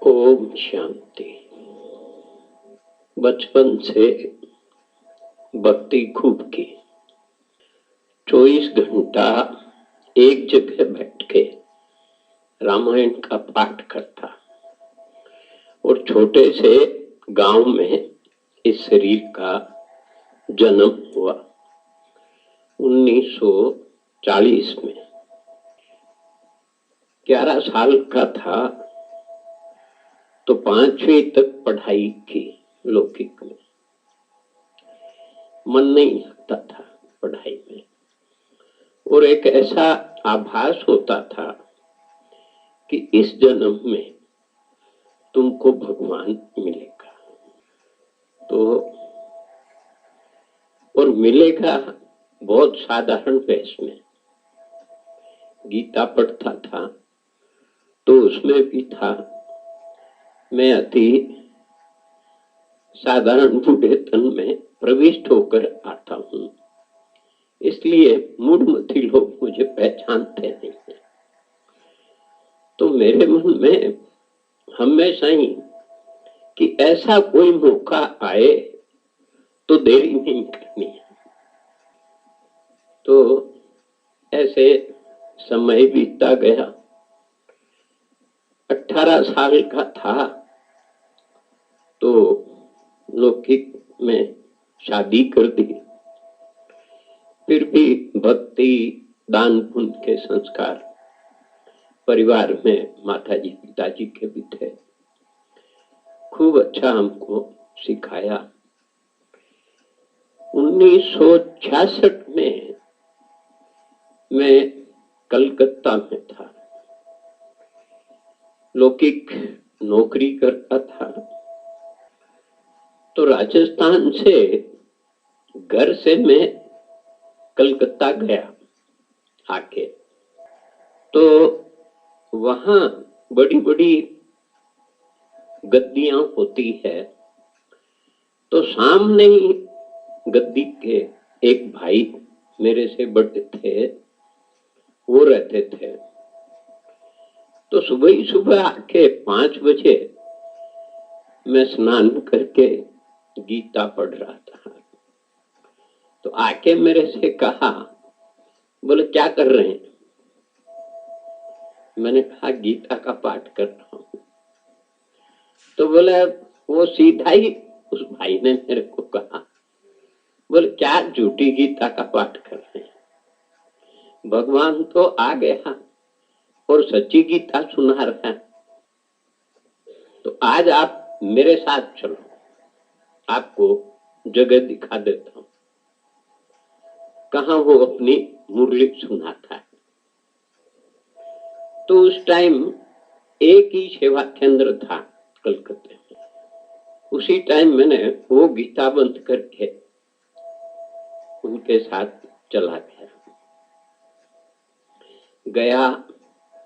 ओम शांति। बचपन से भक्ति खूब की। 24 घंटा एक जगह बैठ के रामायण का पाठ करता और छोटे से गांव में इस शरीर का जन्म हुआ 1940 में। 11 साल का था तो 5वीं तक पढ़ाई की लौकिक में। मन नहीं लगता था पढ़ाई में और एक ऐसा आभास होता था कि इस जन्म में तुमको भगवान मिलेगा। तो और मिलेगा बहुत साधारण वेश में। गीता पढ़ता था तो उसमें भी था मैं अति साधारण बूढ़े तन में प्रविष्ट होकर आता हूं, इसलिए मूढ़मती लोग मुझे पहचानते नहीं है। तो मेरे मन में हमेशा ही कि ऐसा कोई मौका आए तो देरी नहीं करनी है। तो ऐसे समय बीतता गया। 18 साल का था तो लौकिक में शादी कर दी। फिर भी भक्ति दान पुण्य के संस्कार परिवार में माताजी पिताजी के भी थे। खूब अच्छा हमको सिखाया। 1966 में मैं कलकत्ता में था, लौकिक नौकरी करता था। तो राजस्थान से घर से मैं कलकत्ता गया आके। तो वहां बड़ी बड़ी गद्दियां होती है। तो सामने ही गद्दी के एक भाई मेरे से बड़े थे, वो रहते थे। तो सुबह ही सुबह आके 5 बजे मैं स्नान करके गीता पढ़ रहा था। तो आके मेरे से कहा, बोले क्या कर रहे हैं? मैंने कहा गीता का पाठ कर रहा हूं। तो बोले, वो सीधा ही उस भाई ने मेरे को कहा, बोले क्या झूठी गीता का पाठ कर रहे हैं? भगवान तो आ गया और सच्ची गीता सुना रहा है। तो आज आप मेरे साथ चलो, आपको जगह दिखा देता हूं। कहाँ वो अपनी मुरली सुनाता है। तो उस टाइम एक ही सेवा केंद्र था कलकत्ते में। उसी टाइम मैंने वो गीता बंद करके उनके साथ चला गया।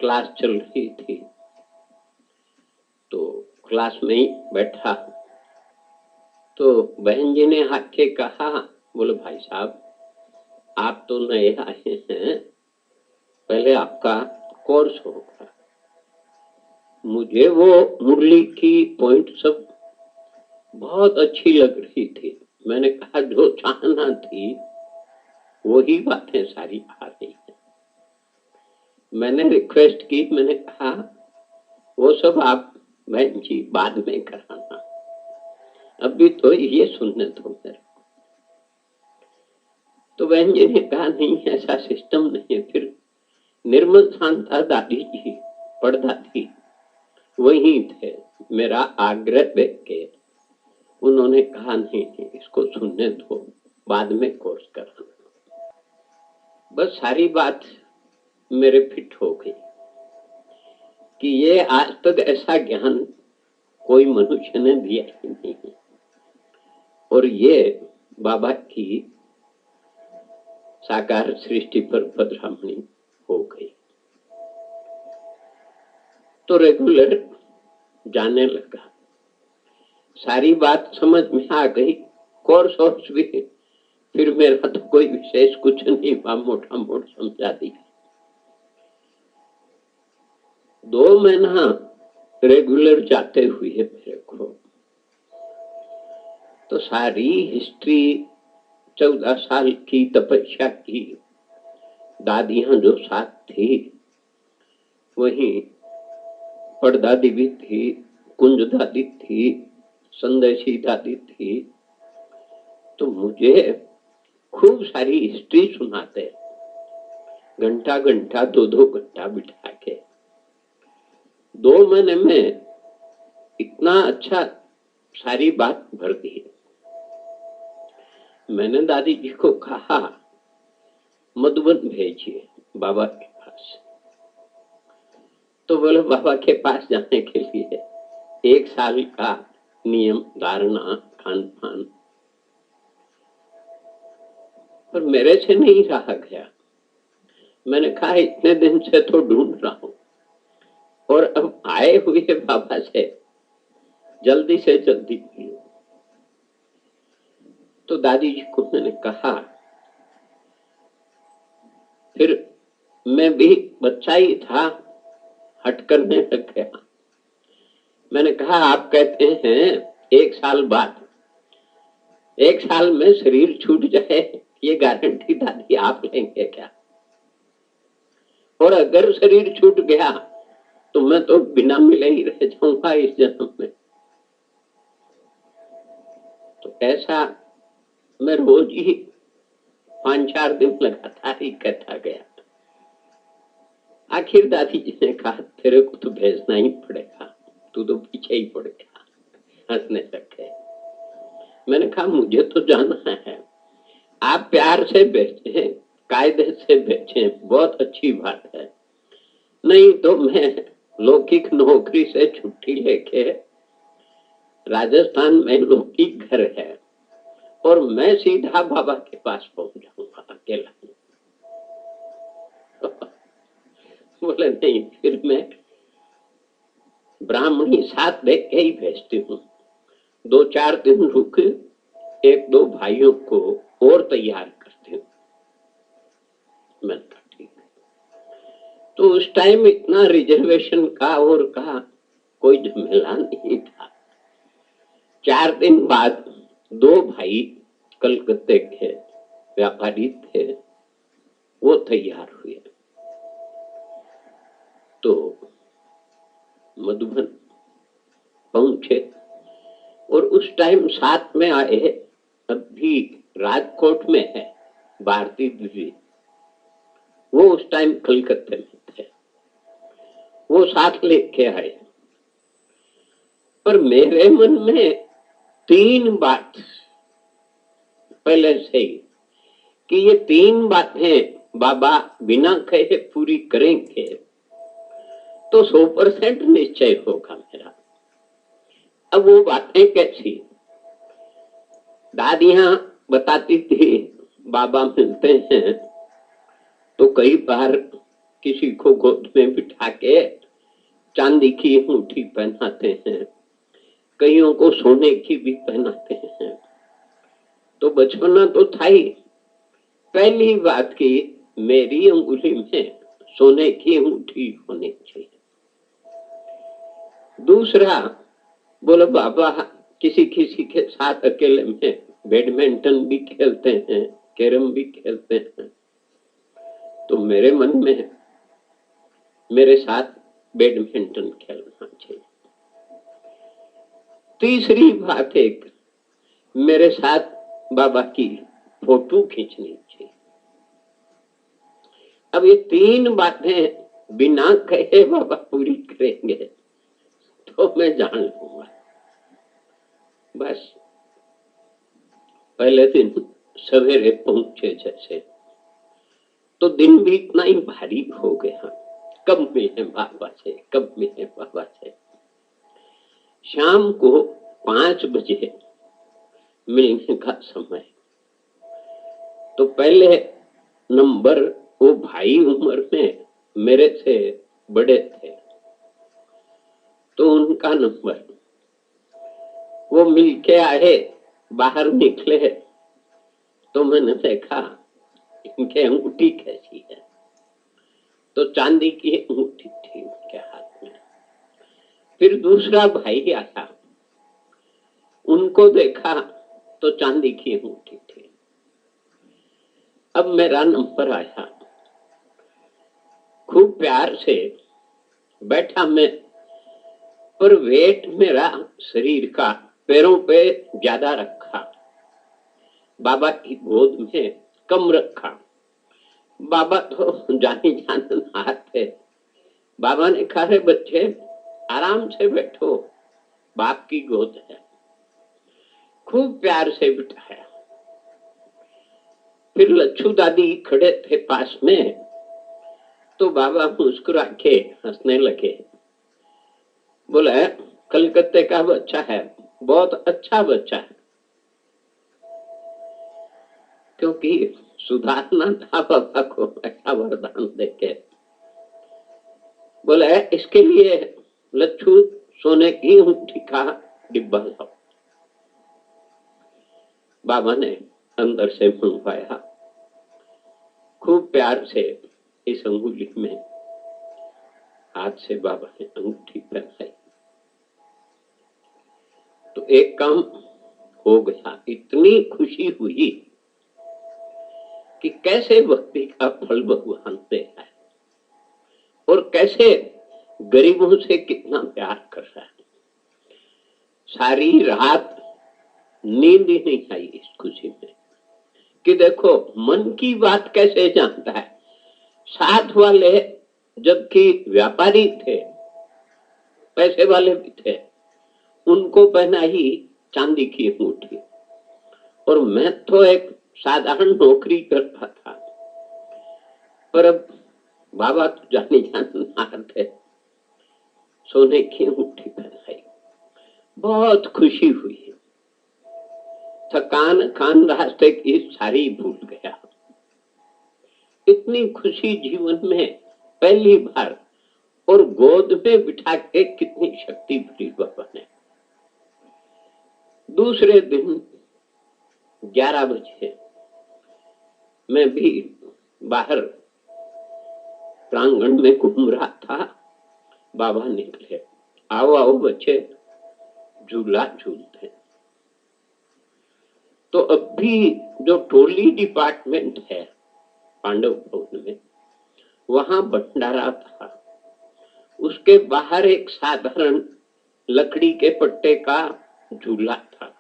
क्लास चल रही थी तो क्लास में ही बैठा। तो बहन जी ने आके कहा, बोले भाई साहब आप तो नए आए हैं, पहले आपका कोर्स होगा। मुझे वो मुरली की पॉइंट सब बहुत अच्छी लग रही थी। मैंने कहा जो चाहना थी वही बातें सारी आ रही है। मैंने रिक्वेस्ट की, मैंने कहा वो सब आप बहन जी बाद में कराना, अभी तो ये सुनने दो मेरे। तो बहन जी ने कहा नहीं ऐसा सिस्टम नहीं है। फिर निर्मल शांता दादी जी पड़दादी वही थे। मेरा आग्रह देख के उन्होंने कहा नहीं इसको सुनने दो, बाद में कोर्स कराना। बस सारी बात मेरे फिट हो गई कि ये आज तक ऐसा ज्ञान कोई मनुष्य ने दिया ही नहीं। और ये बाबा की साकार सृष्टि पर पधरामणी हो गई। तो रेगुलर जाने लगा। सारी बात समझ में आ गई। कोर्स वोर्स भी फिर मेरा तो कोई विशेष कुछ नहीं हुआ, मोटा मोट समझा दिया। 2 महीना रेगुलर जाते हुए मेरे को तो सारी हिस्ट्री 14 साल की तपस्या की दादियां जो साथ थी, वहीं पड़दादी भी थी, कुंज दादी थी, संदेशी दादी थी, तो मुझे खूब सारी हिस्ट्री सुनाते, घंटा घंटा 2-2 घंटा बिठा के। 2 महीने में इतना अच्छा सारी बात भर दी। मैंने दादी जी को कहा मधुबन भेजिए बाबा के पास। तो बोले बाबा के पास जाने के लिए 1 साल का नियम, धारणा, खान पान, पर मेरे से नहीं रहा गया। मैंने कहा इतने दिन से तो ढूंढ रहा हूं और अब आए हुए बाबा से जल्दी मिलो। तो दादी जी को मैंने कहा, फिर मैं भी बच्चा ही था, हट करने लग गया। मैंने कहा आप कहते हैं 1 साल बाद, 1 साल में शरीर छूट जाए, ये गारंटी दादी आप लेंगे क्या? और अगर शरीर छूट गया तो मैं तो बिना मिले ही रह जाऊंगा इस जन्म में। तो ऐसा मैं रोज ही 5-4 दिन लगातार ही कहता गया। आखिर दादी जी ने कहा तेरे को तो भेजना ही पड़ेगा, तू तो पीछे ही पड़ेगा। हंसने लगे। मैंने कहा मुझे तो जाना है, आप प्यार से भेजें, कायदे से भेजें, बहुत अच्छी बात है, नहीं तो मैं लौकिक नौकरी से छुट्टी लेके, राजस्थान में लौकिक घर है और मैं सीधा बाबा के पास पहुंच जाऊंगा अकेला। बोले नहीं, फिर मैं ब्राह्मणी साथ देख के ही भेजती हूँ। 2-4 दिन रुक 1-2 भाइयों को और तैयार करती हूँ। मैंने कहा ठीक है। तो उस टाइम इतना रिजर्वेशन का और का कोई झमेला नहीं था। 4 दिन बाद 2 भाई कलकत्ते के व्यापारी थे, वो तैयार हुए। तो मधुबन पहुंचे और उस टाइम साथ में आए, अभी राजकोट में है भारती दीदी, वो उस टाइम कलकत्ते में थे, वो साथ लेके आए। पर मेरे मन में 3 बात पहले से ही कि ये 3 बातें बाबा बिना कहे पूरी करेंगे तो 100% निश्चय होगा मेरा। अब वो बातें कैसी? दादियां बताती थी बाबा मिलते हैं तो कई बार किसी को गोद में बिठा के चांदी की अंगूठी पहनाते हैं, कईयों को सोने की भी पहनाते हैं। तो बचपना तो था ही। पहली बात की मेरी अंगुली में सोने की अंगूठी होनी चाहिए। दूसरा, बोलो बाबा किसी किसी के साथ अकेले में बैडमिंटन भी खेलते हैं, कैरम भी खेलते हैं, तो मेरे मन में मेरे साथ बैडमिंटन खेलना चाहिए। तीसरी बात, एक मेरे साथ बाबा की फोटो खींचनी चाहिए। अब ये 3 बातें बिना कहे बाबा पूरी करेंगे तो मैं जान लूंगा। बस पहले दिन सवेरे पहुंचे जैसे तो दिन भी इतना ही भारी हो गया, कब मिले बाबा से, कब मिले बाबा से। शाम को 5 बजे मिलने का समय। तो पहले नंबर वो भाई उम्र में मेरे से बड़े थे, तो उनका नंबर, वो मिलके आए, बाहर निकले तो मैंने देखा इनके अंगूठी कैसी है, तो चांदी की अंगूठी थी उनके हाथ में। फिर दूसरा भाई आया, उनको देखा तो चांदी की अंगूठी थी। अब मेरा नंबर आया, खूब प्यार से बैठा मैं, पर वेट मेरा शरीर का पैरों पे ज्यादा रखा, बाबा की गोद में कम रखा। बाबा तो जानी जाननार थे। बाबा ने कहा, रे बच्चे आराम से बैठो, बाप की गोद है। खूब प्यार से बिठाया। फिर लच्छू दादी खड़े थे पास में, तो बाबा मुस्कुरा के हंसने लगे। बोले, कलकत्ते का बच्चा है, बहुत अच्छा बच्चा है। क्योंकि सुधारना था बाबा को ऐसा वरदान देके। बोले, इसके लिए लच्छू सोने की अंगूठी का डिब्बा लाओ। बाबा ने अंदर से मंगवाया, खूब प्यार से इस अंगुली में हाथ से बाबा ने अंगूठी पहनाई। तो एक काम हो गया। इतनी खुशी हुई कि कैसे भक्ति का फल भगवान देता है और कैसे गरीबों से कितना प्यार कर रहा है। सारी रात नींद ही नहीं आई इस खुशी में कि देखो मन की बात कैसे जानता है। साथ वाले जबकि व्यापारी थे, पैसे वाले भी थे, उनको पहनाई चांदी की अंगूठी, और मैं तो एक साधारण नौकरी करता था। पर अब बाबा तो जाने जाननार थे, सोने की अंगूठी पहनाई। बहुत खुशी हुई। थकान खान रास्ते की सारी भूल गया। इतनी खुशी जीवन में पहली बार, और गोद में बिठा के कितनी शक्ति भरी बाबा ने। दूसरे दिन 11 बजे मैं भी बाहर प्रांगण में घूम रहा था। बाबा निकले, आओ आओ बच्चे झूला झूलते। तो अब भी जो टोली डिपार्टमेंट है पांडव भवन में, वहां भंडारा था। उसके बाहर एक साधारण लकड़ी के पट्टे का झूला था।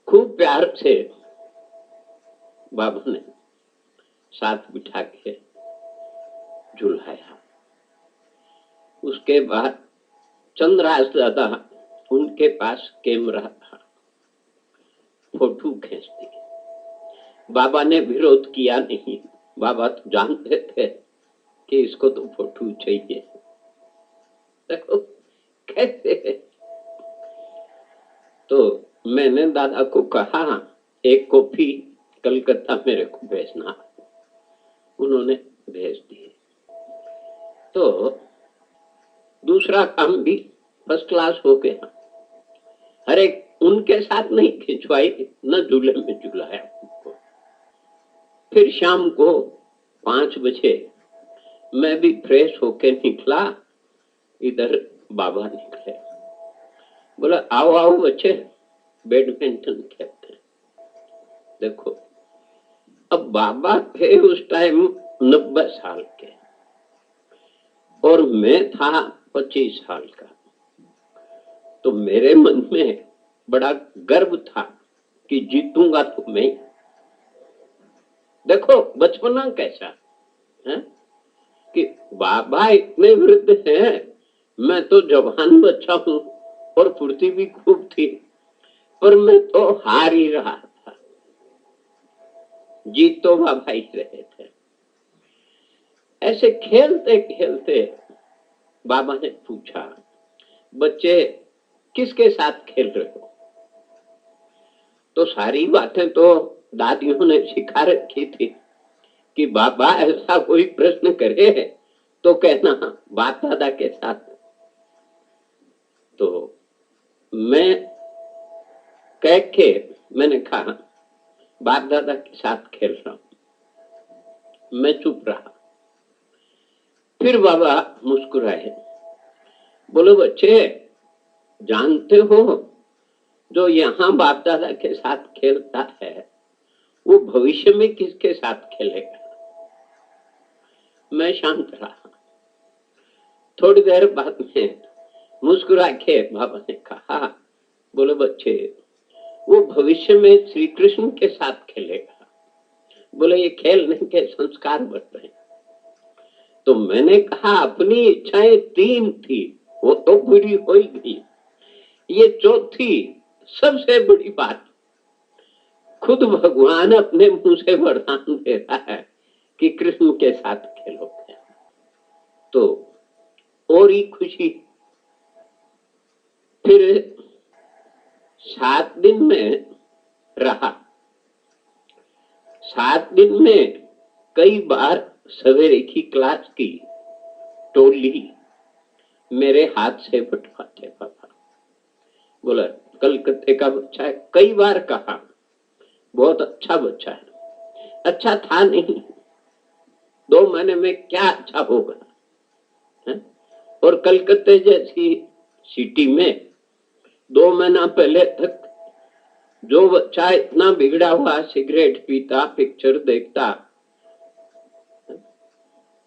खूब प्यार से बाबा ने साथ बिठा के झुलाया। उसके बाद चंद्रहास दादा, उनके पास कैमरा था, फोटो खींच दी। बाबा ने विरोध किया नहीं। बाबा तो जानते थे कि इसको तो फोटो चाहिए। देखो कैसे। तो मैंने दादा को कहा, एक कॉपी कलकत्ता मेरे को भेजना। उन्होंने भेज दिए। तो दूसरा काम भी फर्स्ट क्लास हो गया। हर एक उनके साथ नहीं खिंचवाई, न झूले में झुलाया उनको। फिर शाम को 5 बजे मैं भी फ्रेश होके निकला। इधर बाबा निकले, बोला आओ आओ बच्चे बैडमिंटन खेलते हैं। देखो अब बाबा थे उस टाइम 90 साल के, और मैं था 25 साल का। तो मेरे मन में बड़ा गर्व था कि जीतूंगा तो मैं। देखो बचपना कैसा है कि बाबा इतने वृद्ध हैं, मैं तो जवान बच्चा हूं और फुर्ती भी खूब थी, पर मैं तो हार ही रहा था। जीत तो बाबा ही रहे थे। ऐसे खेलते खेलते बाबा ने पूछा, बच्चे किसके साथ खेल रहे हो? तो सारी बातें तो दादियों ने सिखा रखी थी कि बाबा ऐसा कोई प्रश्न करे तो कहना बाप दादा के साथ। तो मैं कह के मैंने कहा बाप दादा के साथ खेल रहा हूं। मैं चुप रहा। फिर बाबा मुस्कुराए, बोलो बच्चे, जानते हो जो यहाँ बाप दादा के साथ खेलता है वो भविष्य में किसके साथ खेलेगा? मैं शांत रहा। थोड़ी देर बाद में मुस्कुरा के बाबा ने कहा, बोलो बच्चे, वो भविष्य में श्री कृष्ण के साथ खेलेगा। बोले ये खेलने के संस्कार बढ़ रहे। तो मैंने कहा अपनी इच्छाएं 3 थी, वो तो पूरी हो ही गई, ये चौथी सबसे बड़ी बात खुद भगवान अपने मुंह से वरदान दे रहा है कि कृष्ण के साथ खेलोगे। तो और ही खुशी। फिर 7 दिन में रहा। 7 दिन में कई बार सवेरे की क्लास की टोली मेरे हाथ से बंटवाते पापा। बोला कलकत्ते का बच्चा है, कई बार कहा बहुत अच्छा बच्चा है। अच्छा था नहीं, 2 महीने में क्या अच्छा होगा है? और कलकत्ते जैसी सिटी में 2 महीना पहले तक जो बच्चा इतना बिगड़ा हुआ सिगरेट पीता, पिक्चर देखता,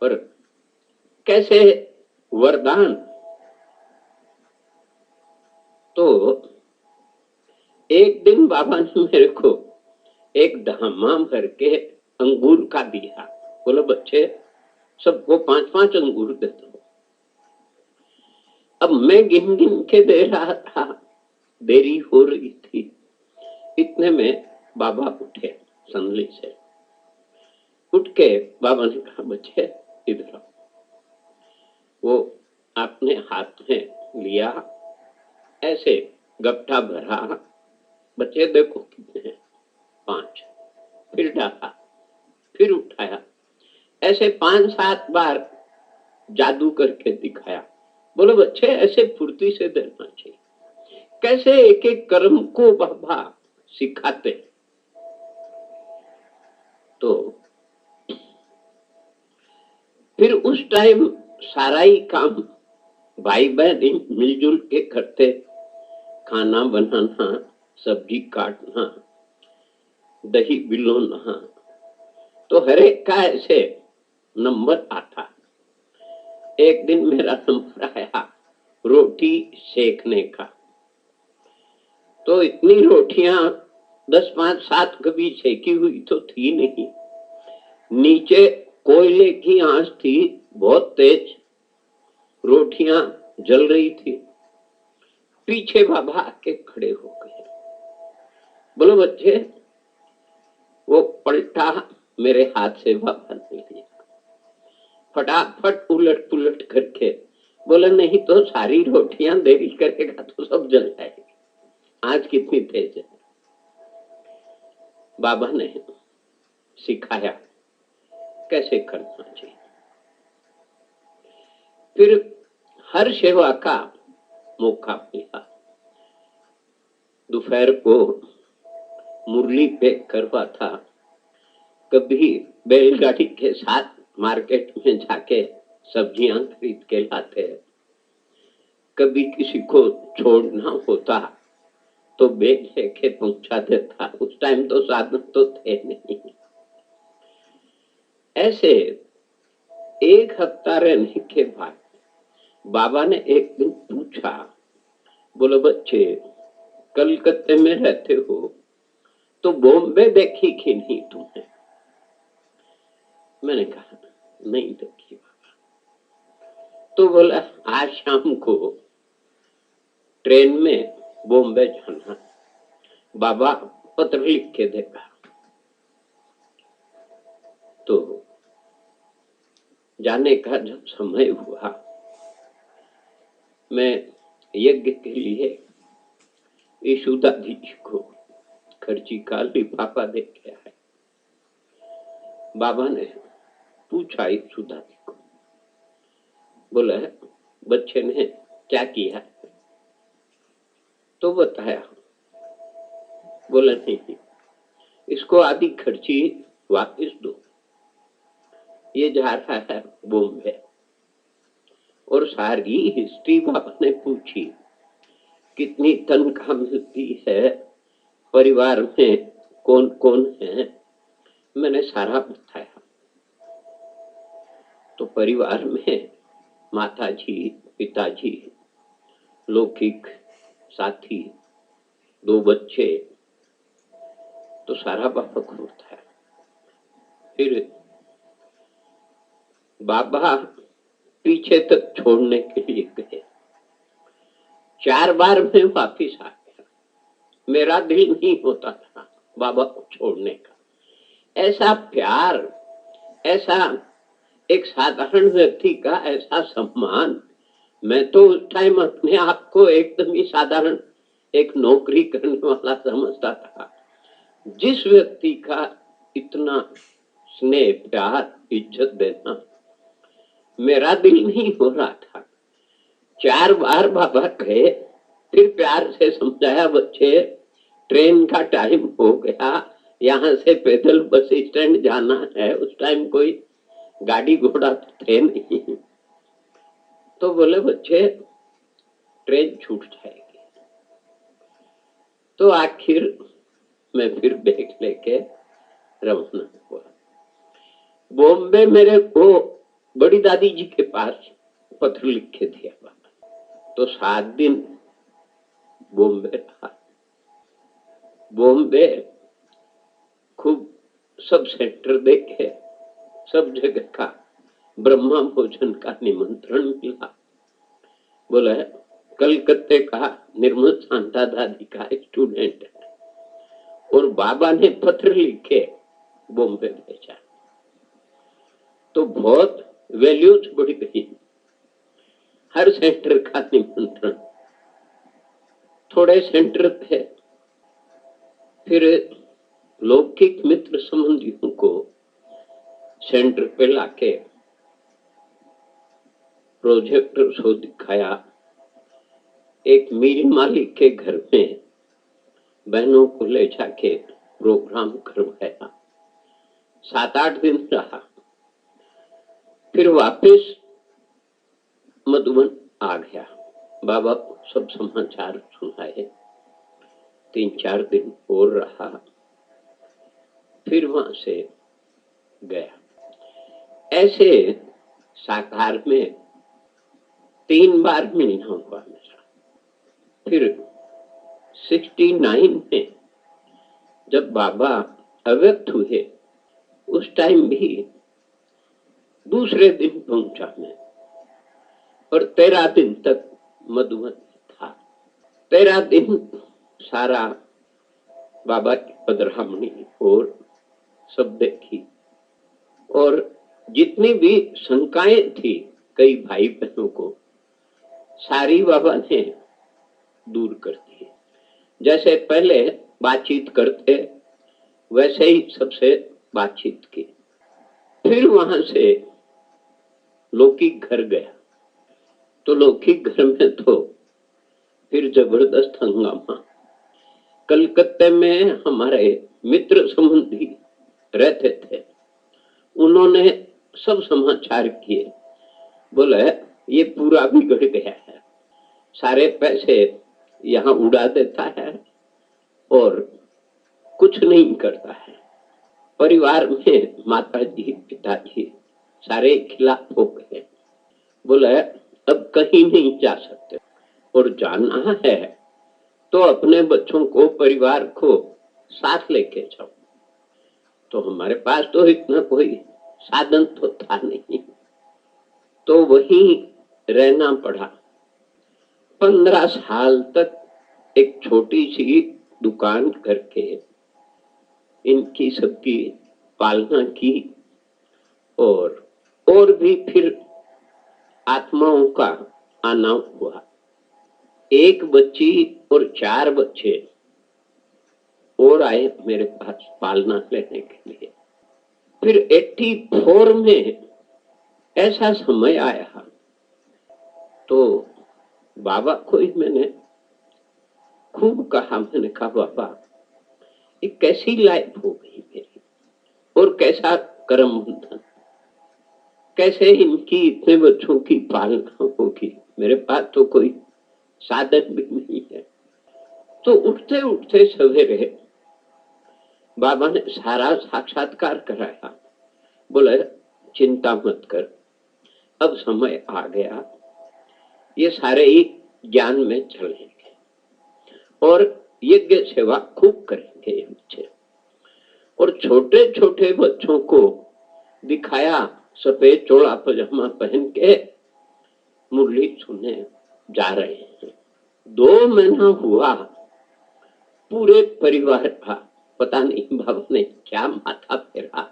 और कैसे वरदान। तो एक दिन बाबा ने मेरे को एक धामा भर के अंगूर का दिया। बोलो बच्चे, सबको 5-5 अंगूर दे दो। अब मैं गिन गिन के दे रहा था, देरी हो रही थी। इतने में बाबा उठे संदली से। उठ के बाबा ने कहा, बच्चे इधर आओ। वो अपने हाथ में लिया, ऐसे गट्टा भरा। बच्चे देखो कितने हैं, 5। फिर डाला, फिर उठाया, ऐसे 5-7 बार जादू करके दिखाया। बोलो बच्चे, ऐसे फुर्ती से देना चाहिए। कैसे एक एक कर्म को बाबा सिखाते। तो फिर उस टाइम सारा ही काम भाई बहन मिलजुल के करते। खाना बनाना, सब्जी काटना, दही बिलोना, तो हर एक का ऐसे नंबर आता। एक दिन मेरा नंबर आया रोटी सेकने का। तो इतनी रोटियां 10, 5, 7 कभी सेकी हुई तो थी नहीं। नीचे कोयले की आंच थी, बहुत तेज, रोटियां जल रही थी। पीछे बाबा आके खड़े हो गए। बोलो बच्चे, वो पलटा मेरे हाथ से बाबा ने लिया, फटाफट उलट पुलट करके बोले, नहीं तो सारी रोटियां देरी करेगा तो सब जल जाएगी, आज कितनी तेज है। बाबा ने सिखाया कैसे करना चाहिए। फिर हर सेवा का मौका मिला। दोपहर को मुरली पे करवा था, कभी बैलगाड़ी के साथ मार्केट में जाके सब्जियां खरीद के लाते, कभी किसी को छोड़ना होता तो बैग लेके पहुंचा देता। उस टाइम तो साधन तो थे नहीं। ऐसे 1 हफ्ता रहने के बाद बाबा ने एक दिन पूछा, बोलो बच्चे, कलकत्ते में रहते हो तो बॉम्बे देखी कि नहीं तुमने? मैंने कहा नहीं देखी बाबा। तो बोला आज शाम को ट्रेन में बॉम्बे जाना, बाबा पत्र लिख के देगा। तो जाने का जब समय हुआ, मैं यज्ञ के लिए यशोदा जी को खर्ची का लिफाफा दे के आया। बाबा ने पूछा यशोदा जी को, बोला बच्चे ने क्या किया? तो बताया। बोला नहीं, इसको आधी खर्ची वापस दो, ये जा रहा है बॉम्बे। और सारी हिस्ट्री बाबा ने पूछी, कितनी तनख्वाह मिलती है, परिवार में कौन कौन है, मैंने सारा बताया। तो परिवार में माताजी, पिताजी, लौकिक साथी, 2 बच्चे, तो सारा बाबा को बताया। फिर बाबा पीछे तक छोड़ने के लिए गए। 4 बार मैं वापिस आ गया, मेरा दिल नहीं होता था बाबा को छोड़ने का। ऐसा प्यार, ऐसा एक साधारण व्यक्ति का ऐसा सम्मान, मैं तो उस टाइम अपने आप को एकदम ही साधारण एक नौकरी करने वाला समझता था। जिस व्यक्ति का इतना स्नेह, प्यार, इज्जत देना, मेरा दिल नहीं हो रहा था। 4 बार बाबा गए, फिर प्यार से समझाया, बच्चे ट्रेन का टाइम हो गया, यहाँ से पैदल बस स्टैंड जाना है। उस टाइम कोई गाड़ी घोड़ा थे नहीं। तो बोले बच्चे ट्रेन छूट जाएगी। तो आखिर मैं फिर बैग लेके रवाना हुआ। बॉम्बे मेरे को बड़ी दादी जी के पास पत्र लिख के दिया बाबा। तो 7 दिन बॉम्बे रहा। बॉम्बे खूब सब सेंटर देखे, सब जगह का ब्रह्मा भोजन का निमंत्रण मिला। बोले कलकत्ते का निर्मल शांता दादी का स्टूडेंट है और बाबा ने पत्र लिखे बॉम्बे भेजा। तो बहुत वैल्यूज बढ़ गई। हर सेंटर का निमंत्रण, थोड़े सेंटर थे। फिर लौकिक मित्र संबंधियों को सेंटर पे लाके प्रोजेक्टर शो दिखाया। एक मील मालिक के घर में बहनों को ले जाके प्रोग्राम करवाया। 7-8 दिन रहा। फिर वापस मधुबन आ गया। बाबा को सब समाचार सुनाए। 3-4 दिन और रहा, फिर वहां से गया। ऐसे साकार में 3 बार मिलना हुआ मेरा। फिर 69 में जब बाबा अव्यक्त हुए, उस टाइम भी दूसरे दिन पहुंचा मैं और 13 दिन तक मधुबन था। 13 दिन सारा बाबा की पधरामणी और सब देखी। और जितनी भी शंकाएं थी कई भाई बहनों को, सारी बाबा ने दूर कर दी। जैसे पहले बातचीत करते वैसे ही सबसे बातचीत की। फिर वहां से लौकिक घर गया। तो लौकिक घर में तो फिर जबरदस्त हंगामा। कलकत्ते में हमारे मित्र संबंधी रहते थे, उन्होंने सब समाचार किए। बोले ये पूरा बिगड़ गया है, सारे पैसे यहाँ उड़ा देता है और कुछ नहीं करता है। परिवार में माताजी, पिताजी सारे खिलाफ हो गए। बोले अब कहीं नहीं जा सकते और जाना है तो अपने बच्चों को, परिवार को साथ लेके जाओ। तो हमारे पास तो इतना कोई साधन तो था नहीं, तो वहीं रहना पड़ा। 15 साल तक एक छोटी सी दुकान करके इनकी सबकी पालना की। और भी फिर आत्माओं का आना हुआ। 1 बच्ची और 4 बच्चे और आए मेरे पास पालना लेने के लिए। फिर 84 में ऐसा समय आया तो बाबा को ही मैंने खूब कहा। मैंने कहा बाबा ये कैसी लाइफ हो गई मेरी और कैसा कर्म बंधन, कैसे इनकी इतने बच्चों की पालना होगी, मेरे पास तो कोई साधन भी नहीं है। तो उठते उठते सवेरे बाबा ने सारा साक्षात्कार कराया। बोले चिंता मत कर, अब समय आ गया, ये सारे ही ज्ञान में चलेंगे और यज्ञ सेवा खूब करेंगे ये बच्चे। और छोटे छोटे बच्चों को दिखाया सफेद चोला पजामा पहन के मुरली सुनने जा रहे हैं। 2 महीना हुआ, पूरे परिवार का पता नहीं बाबा ने क्या माथा फेरा।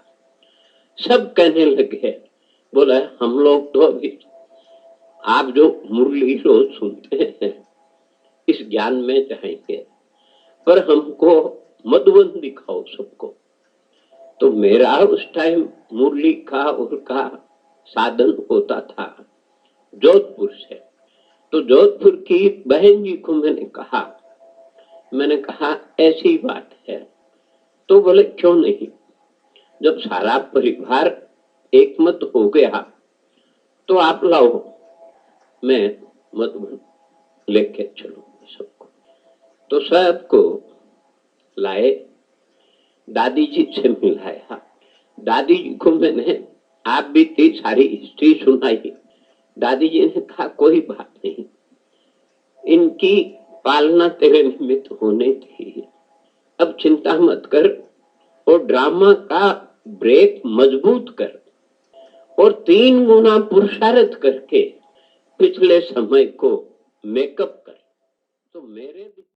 सब कहने लगे, बोला हम लोग तो अभी आप जो मुरली रोज सुनते हैं इस ज्ञान में जाएंगे, पर हमको मधुबन दिखाओ सबको। तो मेरा उस टाइम मुरली का उनका साधन होता था जोधपुर से। तो जोधपुर की बहन जी को मैंने कहा ऐसी बात है। तो बोले क्यों नहीं, जब सारा परिवार एक मत हो गया तो आप लाओ, मैं मधुबन लेके चलूंगा सबको। तो सबको लाए, दादी जी से मिलाया। दादी जी को मैंने आप भी थी सारी हिस्ट्री सुनाई। दादी जी ने कहा कोई बात नहीं, इनकी पालना तेरे निमित्त होने थी, अब चिंता मत कर और ड्रामा का ब्रेक मजबूत कर और 3 गुना पुरुषार्थ करके पिछले समय को मेकअप कर। तो मेरे